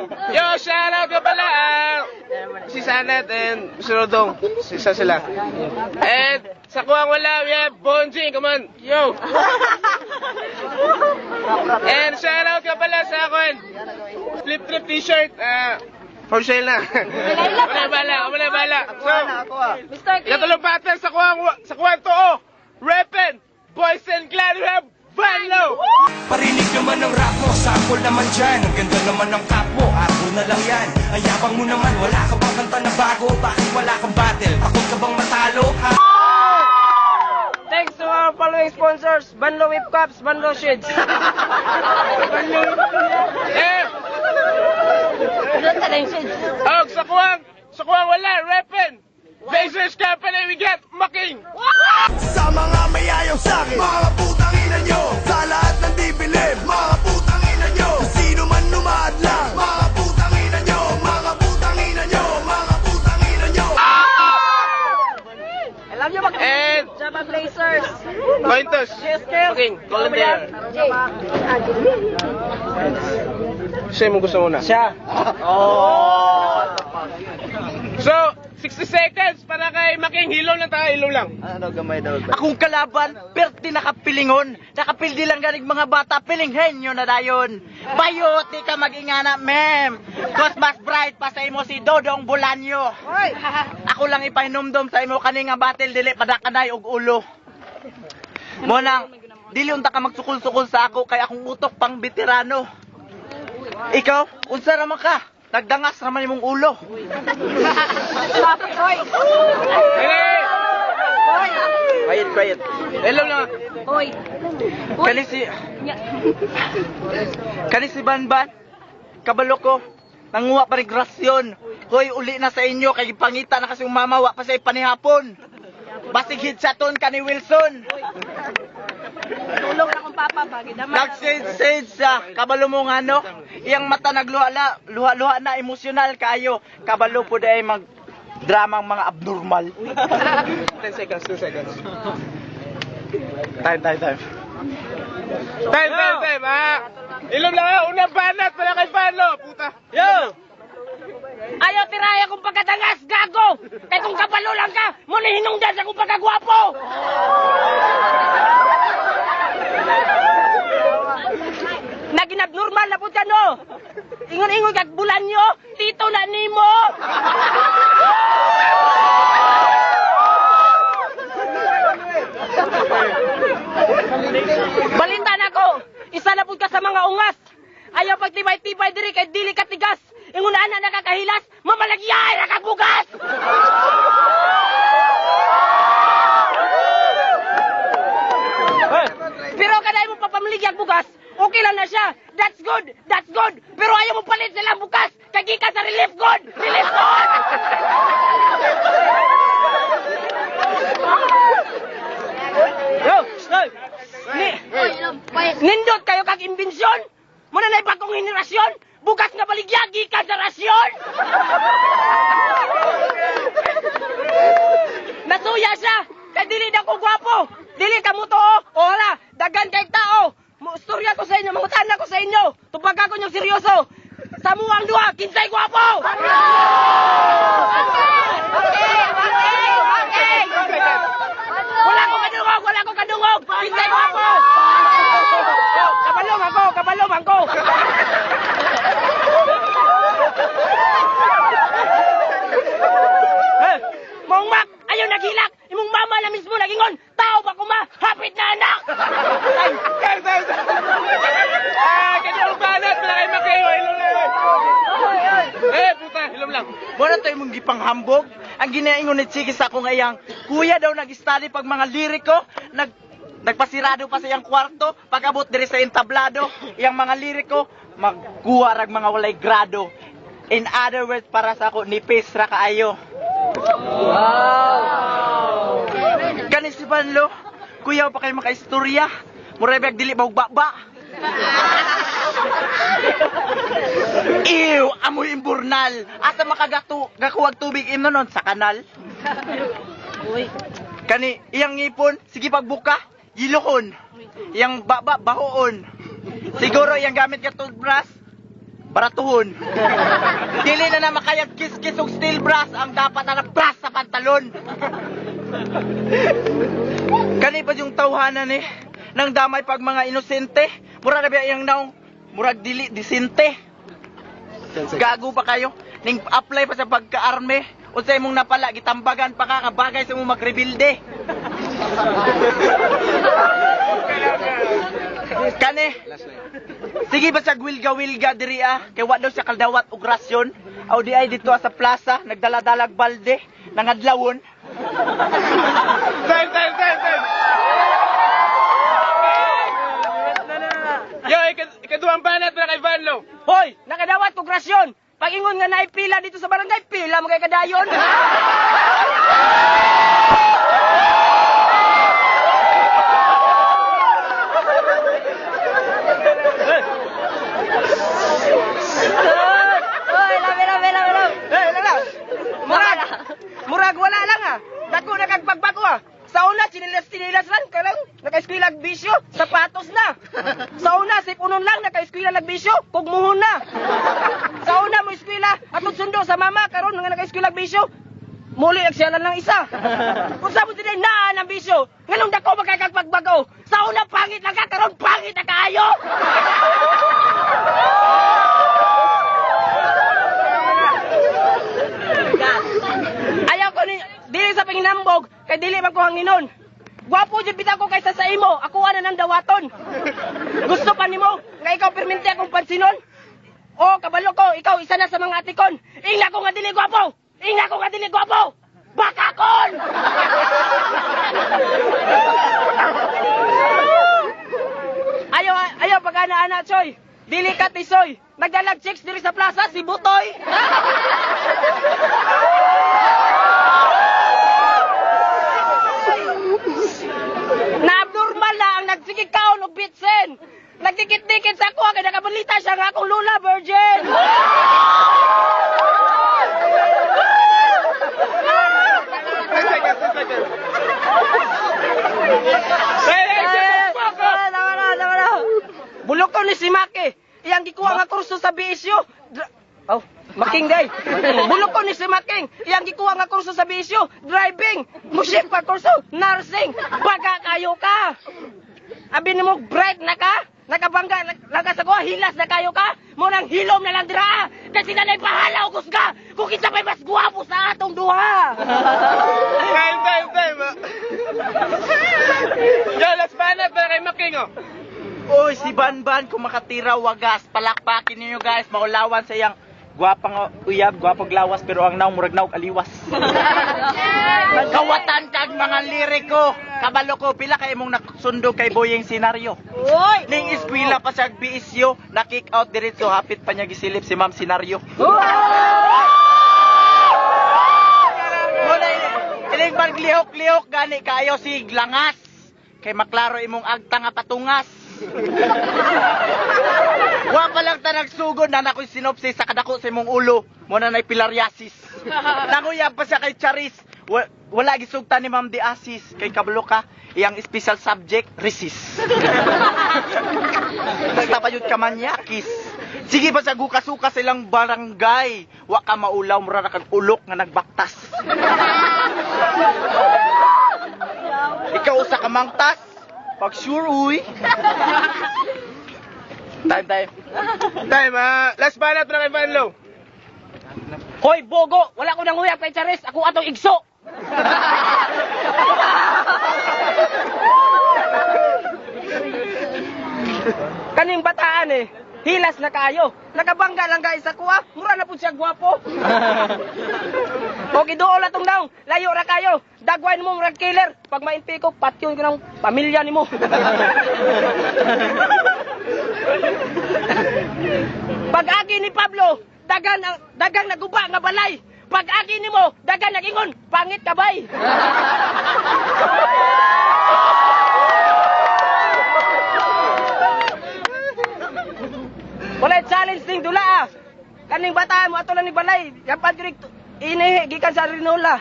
Yo, shoutout ka pala. Si Sanat and si Rodong. Isa sila. And sa kuwang wala, we have Bonjing. Come on. Yo. And shoutout ka pala sa akin. Flip-flip t-shirt. For sale na. Wala bala. So, katulong pattern sa kuwang to. Repen. Boys and Clan, we have Banlo! Parinig naman ng rap mo, sample naman dyan. Ang ganda naman ng cap mo, arbo na lang yan. Ang yabang mo naman, wala ka bang kanta na bago? Bakit wala kang battle? Takot ka bang matalo? Ha? Thanks to our following sponsors, Banlo Whip Cups, Banlo Shades. Oh, sa kuwang wala, Repen! Blazers Company, we get Making! Sa mga mayayaw sa'kin, mga putang ina nyo. Sa lahat ng di bilib, mga putang ina nyo. Sa sino man lumaad lang, mga putang ina nyo. Mga putang ina nyo, mga putang ina nyo. I love you, Making! And Java Blazers! Pointers! Making, call him there. Siya mo gusto muna. Siya! So, 60 seconds para kay Making. Hilaw lang tayo, hilaw lang. Akong kalaban, perti nakapilingon. Nakapildi lang ganig mga bata, pilinghen nyo na dayon. Bayoti ka mag-ingana, mem. Cause mas bright pa sa imo si Dodong Bulanyo. Ako lang ipahinumdum sa imo kaninga battle, dili padakanay og ulo. Monang, dili unta ka magsukol-sukol sa ako, kay akong utok pang veterano. Ikaw, unsa naman ka? Nagdangas naman imong ulo. Quiet. Hello lang. Kani si Banban, kabalo ko, nanguha pa rin grasyon. Hoy, uli na sa inyo, kay pangita na kasi umamawa pa sa ipanihapon. Basig hitsaton ka ni Wilson. Tulong na kong papa, bagay naman. Nag-sage sa kabalo mo nga no. Iyang mata nagluha na emosyonal kayo. Kabalo po dahil mag dramang mga abnormal. 10 seconds. Time. Time. Ilom lang ako. Unang banat para kay Banlo. Puta. Yo! Ayaw tiraya kong pagkadangas, gago! Kaya kung kabalo lang ka, muna hinungdan sa kong pagkagwapo! Naginabnormal na po dyan, no? Ingon-ingon kag bulan nyo, tito na nimo! Balintan ako! Isa na po ka sa mga ungas! Ayaw pagtibay-tibay diri kay dili katigas! Ingon na nakakahilas, mamalagyay nakabugas! Pero kada mo papamaligyag bugas, okay lang na siya. That's good. Pero ayaw mo palit silang bukas. Kagi ka sa relief good. Yo, stop. Nindot kayo kag imbensyon? Muna na ibagong henerasyon? Bukas nga baligyagi ka sa rasyon! Nasuya siya! Kaya dili na ko gwapo! Dili ka mo to, o hala, dagan kay tao! Storya ko sa inyo, mangutahan ko sa inyo! Tupag ako niyong seryoso! Sa muwang duha, kinsay gwapo! Wala ko kadungog! Kinsay gwapo! Kabalong ako! Mong mak, ayaw naghilak! Imong mama na mismo nagingon! Tao ba kuma? Hapit na anak! Kanyang banat para kay Making. Ilom lang. Puta, ilom lang. Muna tayo mong gipanghambog. Ang ginaingon ni Chiki sa akong ayang, kuya daw nag-study pag mga liriko, nagpasirado pa sa iyang kwarto, pag-abot diri sa entablado, iyang mga liriko, magkuha rag mga walay grado. In other words, para sa ako, nipis ra kaayo. Wow! Kani si Banlo, kuya pa kayo makaistorya, murebek dili ba? Ew, amoy imburnal. Asa makagakuwag tubig imno nun sa kanal? Kani, iyang ngipon, sige pagbuka, yilohon. Iyang baba, bahoon. Siguro iyang gamit ka toothbrush, baratuhon. Dili na makayag kiss-kiss og steel brass ang dapat na brass sa pantalon. Kani pa yung tawhanan nang damay pag mga inosente. Mura na ba iyang naong murag dili disente. Gago pa kayo? Ning apply pa sa pagka-arme. Unsay imong napala gitambagan pa ka bagay sa imong magrebilde. Kani. Sige ba sa wilga-wilga diri kay wa daw sa kaldawat og rasyon. Aw di ay dito sa plaza nagdala-dalag balde nangadlawon. Time. Yo, ikaduhang banat na kay Vanlo. Hoy, nakadawat kog rasyon. Pag-ingon nga naipila dito sa barangay, pila mo kay kadayon. Hoy, lami. Murag wala lang Dako na kag pagbago Sa una, sinilas lang. Karang naka-eskwila bisyo, sapatos na. Sa una, sipunon lang, naka-eskwila bisyo, kugmuhon na. Sa una mo eskwila, atong sundo sa mama, karon nga naka-eskwila bisyo, muli nagsyalan lang isa. Kung sa mo din na ng bisyo, nganong dako magkakagpagbago. Sa una, pangit lang ka, karon pangit na kaayo. Ayaw ko ni, dili sa panginambog, kay dili man ko hanginon. Gwapo jud bitaw ko kaysa sa imo, ako ana nang dawaton. Gusto pa nimo nga ikaw permente akong pansinon? O kabalo ko, ikaw isa na sa mga atikon. Ingna ko nga dili gwapo. Bakakon! Ayaw pag ana Choy. Dili ka tisoy. Nagdalag chicks diri sa plaza si Butoy. Na-abnormal na ang nagsigikaon og bitsen. Nagdikit-dikit sa ako kaya nakabalita siya nga akong lula virgin. Bulok ko ni si Maki. Iyang gikuha nga kurso sa BSU. Making day. Bulok ko ni si Making. Iyang gikuha nga kurso sa BSU. Driving. Musik pa kurso. Nursing. Baga kayo ka. Abi mo break na ka. Nakabangga lang ka sa kuha. Hilas na kayo ka. Munang hilom na lang dira. Kasi nanay pahala ugos ka. Kung kita may mas guwapo sa atong duha. Time. Yo, las banat na kay Making Oy, si Banban, kung makatira wagas, palakpakin ninyo guys, maulawan sa iyang gwapang uyab, gwapang lawas, pero ang naong murag naog aliwas. Kawatan kag mga liriko, kabalo ko, pila kay mong naksundo kay Boyeng senaryo. Oy! Ning eskwela pa siya BSU, na-kick out diretso, hapit pa niya gisilip si Ma'am Senaryo. Muna, iling maglihok-lihok gani kayo si Glangas, kay maklaro imong agta nga patungas. Wa pa lang ta nagsugod na nakoy sinopsis sa kadako sa imong ulo. Muna na'y pilariasis. Nanguyab pa siya kay Charis. Wala gisugta ni Ma'am Diasis. Kay kabalo ka, iyang special subject, resist. Basta pa yun kamanyakis. Sige pa sa gukas-ukas silang barangay. Wa ka maulaw, mura na kang ulok nga nagbaktas. Ikaw sa kamangtas. Pag sure, uy. Time. Last banat na kay Vanlo. Hoy, Bogo! Wala ko nang huyap kay Charis. Ako atong igso! Kaning bataan hilas na kayo. Nakabangga lang guys sa kuha. Mura na po siya gwapo. O giduol atong daong. Layo ra kayo. Dagwain mo murag killer. Pag mainti ko, patyon ko ng pamilya nimo. Pag agi ni Pablo, dagang naguba nga balay. Pag agi nimo, dagang nagingon, pangit kabay. Wala challenge ding dula. Kaning bata mo ato lang ni balay. Yapad gyud Ini, gikan sa Rinola.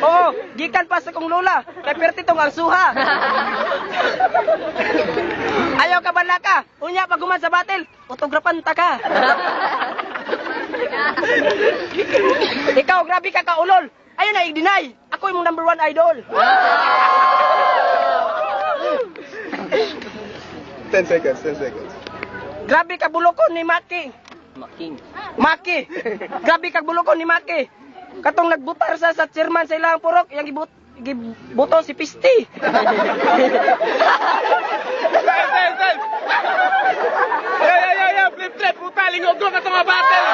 Oo, gikan pa sa kong lola. Kay perti tong ang suha. Ayaw ka bala ka. Unya pag guman sa battle, autograpan ta ka. Ikaw, grabe ka kaulol. Ayaw na i-deny. Ako yung number 1 idol. 10 seconds, 10 seconds. Grabe ka bulokon ni Maki. Maki. Grabe ka bulokon ni Maki. Katong nagbutar sa chairman sa ilang purok, yang gibuto si Pisti. Sen. Yeah. Flip trip, puta. Lingog ko ka mga battle.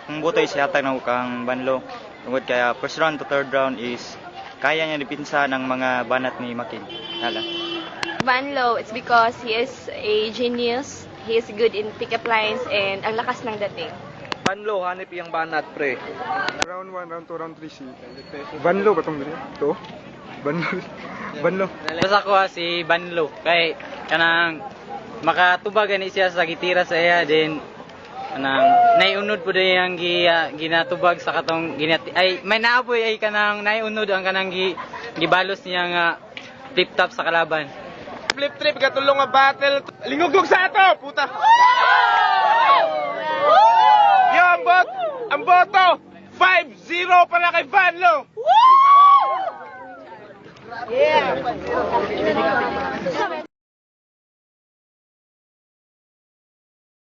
Kung butoy siya tanong kang Banlo. Tungkol kaya first round to third round is kaya niya dipinsa ng mga banat ni Makin. Hala. Banlo, it's because he is a genius. He is good in pick-up lines and ang lakas ng dating. Banlo, hanip yung banat, pre. Round 1, round 2, round 3 si Banlo ba tong dito? To? Banlo. Basta ko si Banlo kay kanang makatubagan ni siya sa gitira sa iya din kanang naiunod po din ang ginatubag sa katong ay may naapoy ay kanang naiunod ang kanang gibalos niya nga flip top sa kalaban. Flip trip, katulong nga battle. Lingog sa ato, puta. Yo, ang boto, 5-0 para kay Banlo. Yeah.